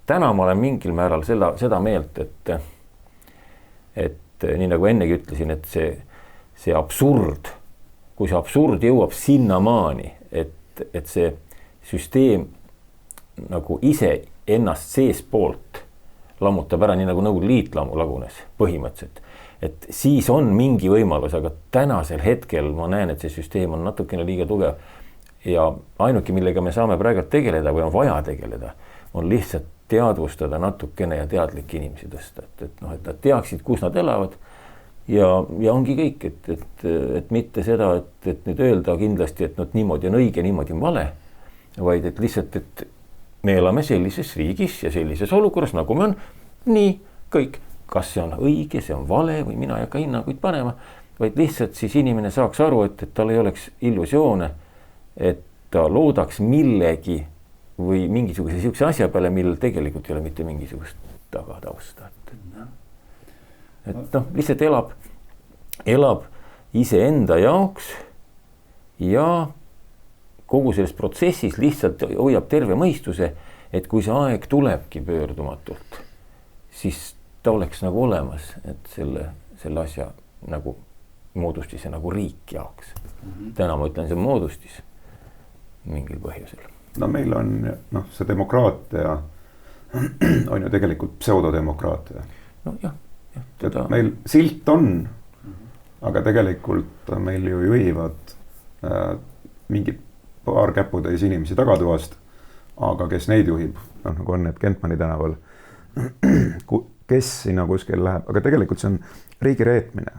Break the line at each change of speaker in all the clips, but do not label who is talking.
täna ma olen mingil määral seda meelt, et nii nagu ennegi ütlesin, et see absurd, kui see absurd jõuab sinnamaani, et see süsteem nagu ise ennast seespoolt lammutab ära, nii nagu Nõukogude Liit lagunes põhimõtteliselt, et siis on mingi võimalus, aga tänasel hetkel ma näen, et see süsteem on natukene liiga tugev ja ainuke, millega me saame praegu tegeleda või on vaja tegeleda, on lihtsalt teadvustada natukene ja teadlikke inimesi tõsta, et nad teaksid, kus nad elavad ja ongi kõik, et mitte seda, et nüüd öelda kindlasti, et niimoodi on õige, niimoodi on vale, vaid et lihtsalt, et me elame sellises riigis ja sellises olukorras, nagu me on, nii kõik, kas see on õige, see on vale või mina ei hakka hinnanguid panema, vaid lihtsalt siis inimene saaks aru, et tal ei oleks illusioone, et ta loodaks millegi või mingisuguse siukse asja peale, millel tegelikult ei ole mitte mingisugust tagatausta. Et lihtsalt elab iseenda jaoks ja kogu selles protsessis lihtsalt hoiab terve mõistuse, et kui see aeg tulebki pöördumatult, siis ta oleks nagu olemas, et selle asja nagu moodustise nagu riik jaoks. Täna ma ütlen, see moodustis mingil põhjusel.
No meil on see demokraatia on ju tegelikult pseudodemokraatia.
No jah.
Meil silt on, aga tegelikult meil ju juhivad mingid paar käputäis inimesi tagatoast, aga kes neid juhib, nagu on need Kentmani tänaval, kes sinna kuskil läheb, aga tegelikult see on riigi reetmine.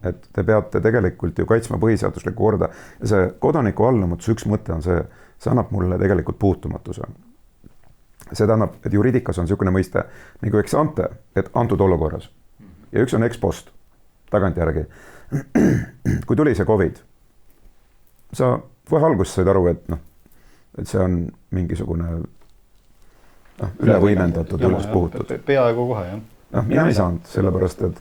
Et te peate tegelikult ju kaitsma põhiseaduslikku korda ja see kodaniku allumutuse üks mõte on see annab mulle tegelikult puutumatuse. See tähendab, et juriidikas on niisugune mõiste nagu ex ante, et antud olukorras. Ja üks on ex post, tagantjärgi. Kui tuli see COVID, sa kohe alguses said aru, et see on mingisugune ülevõimendatud, üles puhutud.
Peaaegu kohe, jah.
Mina ei saanud, sellepärast, et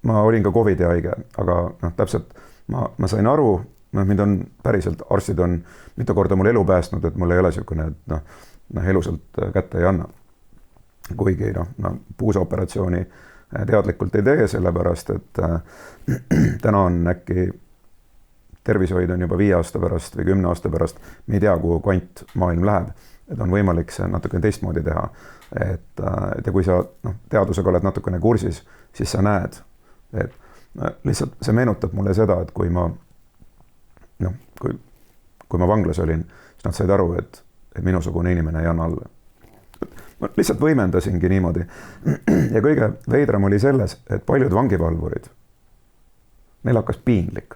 ma olin ka COVID haige, aga täpselt ma sain aru, mind on päriselt, arstid on mitu korda mul elu päästnud, et mul ei ole niisugune, et elusalt kätte ei anna. Kuigi puusaoperatsiooni teadlikult ei tee, sellepärast, et täna on äkki tervishoid on juba 5 aasta pärast või 10 aasta pärast, me ei tea, kuhu kvant maailm läheb, et on võimalik see natuke teistmoodi teha. Et ja kui sa teadusega oled natukene kursis, siis sa näed, et lihtsalt see meenutab mulle seda, et kui ma vanglas olin, siis nad said aru, et minusugune inimene ei anna alla. Ma lihtsalt võimendasingi niimoodi. Ja kõige veidram oli selles, et paljud vangivalvurid, neil hakkas piinlik.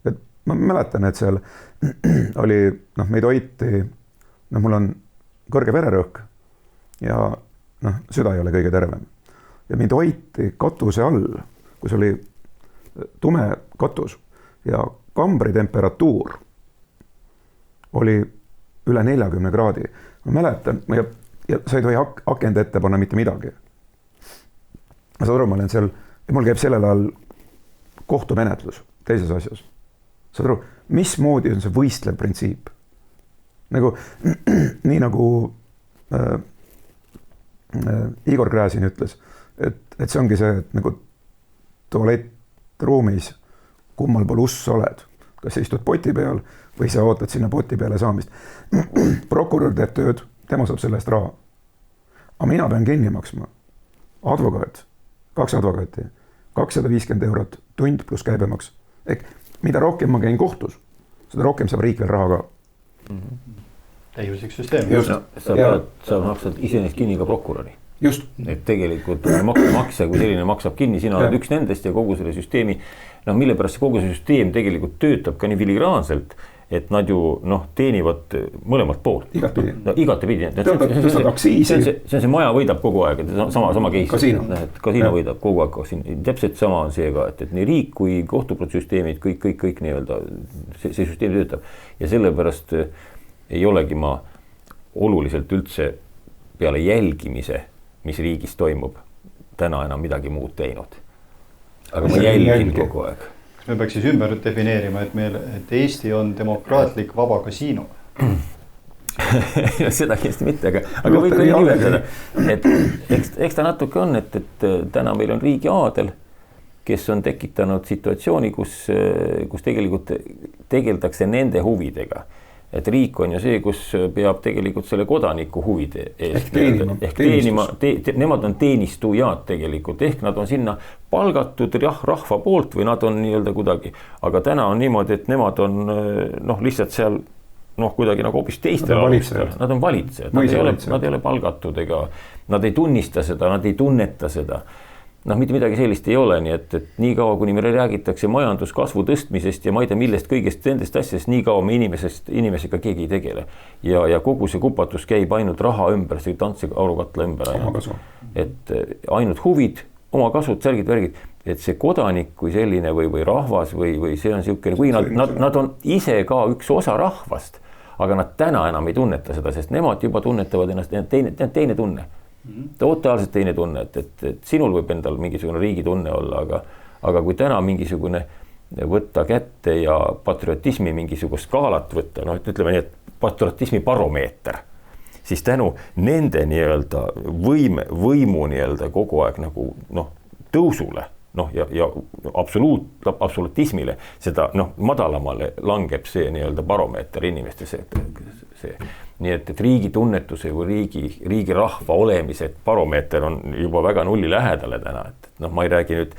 Et ma mäletan, et seal oli, meid hoiti, mul on kõrge vererõhk ja süda ei ole kõige tervem. Ja mind hoiti katuse all, kus oli tume katus ja kambri temperatuur oli üle 40 kraadi. Ma mäletan, ja sa ei tohi akende ette panna mitte midagi. Ma saad aru, ma olen seal, ja mul käib sellel ajal kohtumenetlus teises asjas. Saad aru, mismoodi on see võistlev printsiip? Nii nagu Igor Gräzin ütles, et see ongi see, et nagu tualettruumis kummal pool uss oled, kas sa istud poti peal või sa ootad sinna poti peale saamist. Prokurör teeb tööd, tema saab selle eest raha. Aga mina pean kinni maksma. Advokaat, 2 advokaati, 250 eurot tund pluss käibemaks. Mida rohkem ma käin kohtus, seda rohkem saab riik veel raha ka.
Täiuslik süsteem.
Sa maksad iseenesest kinni ka prokuröri.
Just.
Et tegelikult makse, kui selline maksab kinni, sina oled üks nendest ja kogu selle süsteemi, mille pärast kogu see süsteem tegelikult töötab ka nii filigraanselt, et nad ju teenivad mõlemalt poolt. Igatepidi. See on see maja võidab kogu aeg, sama case. Kasiino võidab kogu aeg. Täpselt sama on see ka, et nii riik kui kohtuprotsüsteemid, kõik nii-öelda, see süsteem töötab. Ja sellepärast ei olegi ma oluliselt üldse peale jälgimise, mis riigis toimub, täna enam midagi muud teinud. Aga ma jälgin kogu aeg.
Kas me peaks siis ümber defineerima, et Eesti on demokraatlik vaba kasiino?
seda kindlasti mitte, aga võib nii nimetada, et eks ta natuke on, et täna meil on riigi aadel, kes on tekitanud situatsiooni, kus tegelikult tegeldakse nende huvidega. Et riik on ju see, kus peab tegelikult selle kodaniku huvide eest. Ehk teenima, nemad on teenistujad tegelikult, ehk nad on sinna palgatud rahva poolt või nad on nii-öelda kuidagi. Aga täna on niimoodi, et nemad on lihtsalt seal kuidagi nagu hoopis teistel alustel. Nad on valitsejad, nad ei ole palgatud ega nad ei tunnista seda, nad ei tunneta seda. Mitte midagi sellist ei ole, nii et nii kaua, kuni meile räägitakse majanduskasvu tõstmisest ja ma ei tea millest kõigest nendest asjast, nii kaua me inimesega keegi ei tegele. Ja kogu see kupatus käib ainult raha ümber, see tantse aurukatla ümber. Et ainult huvid, oma kasud, särgid, värgid, et see kodanik kui selline või rahvas või see on siukene, kui nad on ise ka üks osa rahvast, aga nad täna enam ei tunneta seda, sest nemad juba tunnetavad ennast, teine tunne. Totaalselt teine tunne, et sinul võib endal mingisugune riigi tunne olla, aga kui täna mingisugune võtta kätte ja patriotismi mingisugust skaalat võtta, ütleme nii, et patriotismi baromeeter, siis tänu nende nii-öelda võimu nii-öelda kogu aeg nagu tõusule, ja absolutismile, seda madalamale langeb see nii-öelda baromeeter inimeste see. Nii et riigi tunnetuse või riigi rahva olemise baromeeter on juba väga nulli lähedale täna, et ma ei räägi nüüd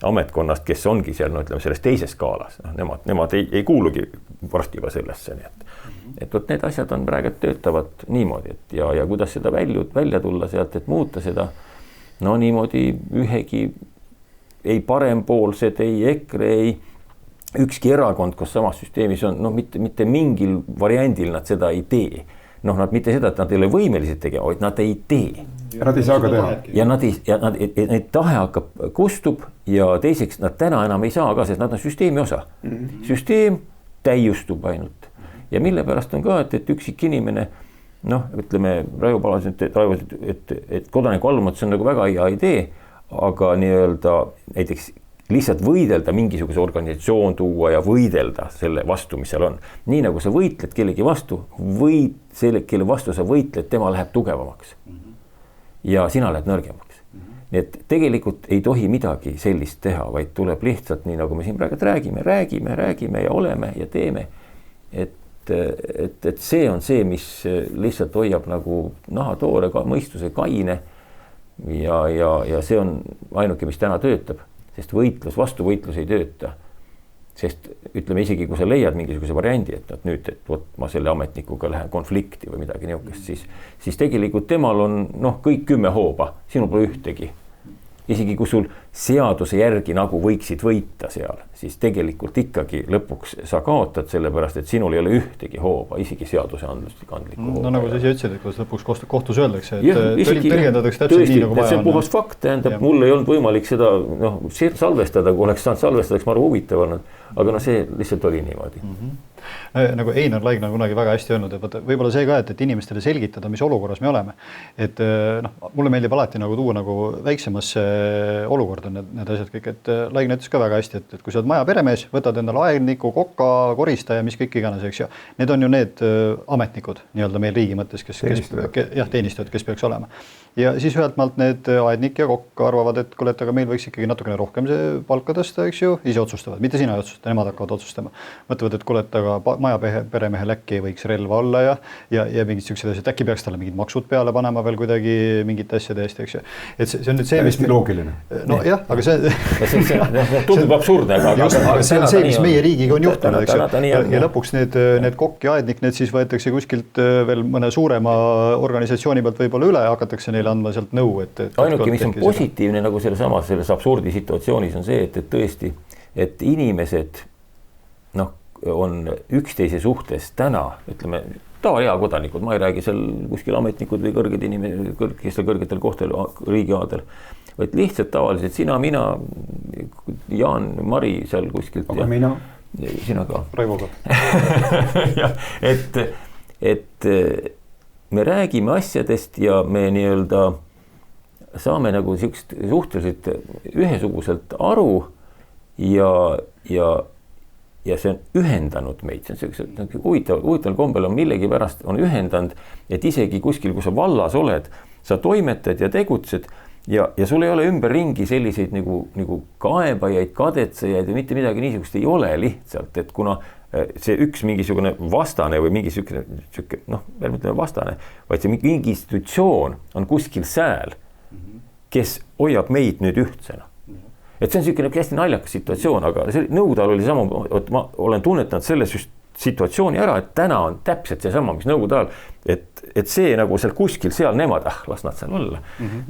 ametkonnast, kes ongi seal, ütleme selles teises skaalas, nemad ei kuulugi varsti juba sellesse, nii et need asjad on praegu töötavad niimoodi, et ja kuidas seda välja tulla sealt, et muuta seda, niimoodi ühegi ei parempoolsed, ei EKRE, ei ükski erakond, kus samas süsteemis on, mitte mingil variandil nad seda ei tee. Nad mitte seda, et nad ei ole võimelised tegema, vaid nad ei tee.
Ja nad ei saa ka teha.
Ja neid tahe hakkab kustub ja teiseks nad täna enam ei saa ka, sest nad on süsteemi osa. Süsteem täiustub ainult. Ja mille pärast on ka, et üksik inimene, ütleme, Raivo Palas, et kodaniku allumats on nagu väga hea idee, aga nii-öelda näiteks lihtsalt võidelda mingisuguse organisatsioon tuua ja võidelda selle vastu, mis seal on. Nii nagu sa võitled kellegi vastu, kelle vastu sa võitled, tema läheb tugevamaks. Ja sina lähed nõrgemaks. Nii et tegelikult ei tohi midagi sellist teha, vaid tuleb lihtsalt nii, nagu me siin praegu räägime ja oleme ja teeme. Et see on see, mis lihtsalt hoiab nagu nahatoore mõistuse kaine ja see on ainuke, mis täna töötab. Sest vastuvõitlus ei tööta. Sest ütleme isegi, kui sa leiad mingisuguse variandi, et nüüd, ma selle ametnikuga lähen konflikti või midagi niukest, siis tegelikult temal on kõik 10 hooba, sinul pole ühtegi. Isegi kui sul seaduse järgi nagu võiksid võita seal, siis tegelikult ikkagi lõpuks sa kaotad sellepärast, et sinul ei ole ühtegi hooba, isegi seaduse andliku hooba.
Nagu sa ise ütlesid, et lõpuks kohtus öeldakse, et tõlgendatakse täpselt nii, nagu vaja on.
See on puhas fakt, tähendab, mul ei olnud võimalik seda salvestada, kui oleks saanud salvestada, ma arvan huvitav olnud, aga see lihtsalt oli niimoodi.
Nagu Einar Laigna kunagi väga hästi öelnud, et võib-olla see ka, et inimestele selgitada, mis olukorras me oleme. Et mulle meeldib alati nagu tuua nagu väiksemasse olukorda need asjad kõik, et Laigna ütles ka väga hästi, et kui sa oled maja peremees, võtad endale aedniku, kokka, koristaja, mis kõik iganes, eks ju. Need on ju need ametnikud nii-öelda meil riigi mõttes, teenistujad, kes peaks olema. Ja siis ühelt maalt need aednik ja kokk arvavad, et kuule, aga meil võiks ikkagi natukene rohkem see palka tõsta, eks ju, ise otsustavad, mitte sina ei otsusta, nemad hakkavad otsustama. Mõtlevad, et kuule, aga maja peremehel äkki võiks relva olla ja mingid sellised asjad, äkki peaks talle mingid maksud peale panema veel kuidagi mingit asja täiesti, eks ju. Et see on nüüd see,
mis loogiline.
Jah, aga see
tundub absurdne,
aga see on see, mis meie riigiga on juhtunud, eks ju. Ja lõpuks need kokk ja aednik, need siis võetakse kuskilt veel mõne suurema organisatsiooni pealt võib-olla üle, hakatakse neile andma sealt nõu,
ainuke, mis on positiivne nagu selles absurdi situatsioonis on see, et tõesti, et inimesed on üksteise suhtes täna, ütleme, tavahea kodanikud, ma ei räägi seal kuskil ametnikud või kõrged inimesed, kes seal kõrgetel kohtel riigi aadel, vaid lihtsalt tavaliselt sina, mina, Jaan, Mari seal kuskilt.
Aga mina.
Sina ka.
Raivo ka.
et me räägime asjadest ja me nii-öelda saame nagu suhteliselt ühesuguselt aru ja ja see on ühendanud meid, see on huvitaval kombel on millegi pärast on ühendanud, et isegi kuskil, kus sa vallas oled, sa toimetad ja tegutsed ja sul ei ole ümberringi selliseid nagu kaebajaid, kadetsejaid ja mitte midagi niisugust ei ole lihtsalt, et kuna see üks mingisugune vastane või mingi siuke, noh, veel mõtleme vastane, vaid see mingi institutsioon on kuskil sääl, kes hoiab meid nüüd ühtsena. Et see on siuke hästi naljakas situatsioon, aga Nõukogude ajal oli sama, et ma olen tunnetanud selle situatsiooni ära, et täna on täpselt see sama, mis Nõukogude ajal, et see nagu seal kuskil seal nemad, las nad seal olla.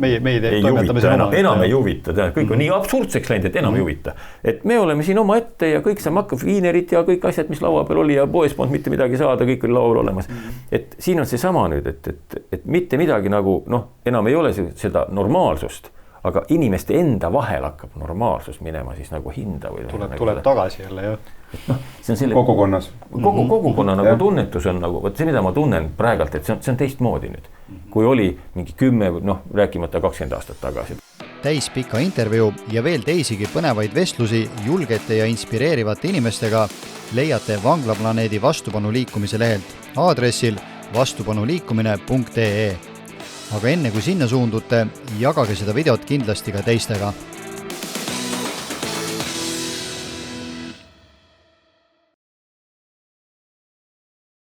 Meie
ei huvita, enam ei huvita, kõik on nii absurdseks läinud, et enam ei huvita. Et me oleme siin oma ette ja kõik saame hakkab viinerit ja kõik asjad, mis laua peal oli ja poes polnud mitte midagi saada, kõik oli laual olemas. Et siin on see sama nüüd, et mitte midagi nagu, noh, enam ei ole seda normaalsust. Aga inimeste enda vahel hakkab normaalsus minema siis nagu hinda või
tuleb tagasi jälle, jah.
No, see on selle kogukonnas.
Kogukonna nagu tunnetus on nagu, võt see, mida ma tunnen praegalt, et see on teistmoodi nüüd, kui oli mingi 10, noh, rääkimata 20 aastat tagasi.
Täispika intervjuu ja veel teisigi põnevaid vestlusi julgete ja inspireerivate inimestega leiate Vanglaplaneedi vastupanuliikumise lehelt aadressil vastupanuliikumine.ee. Aga enne kui sinna suundute, jagage seda videot kindlasti ka teistega.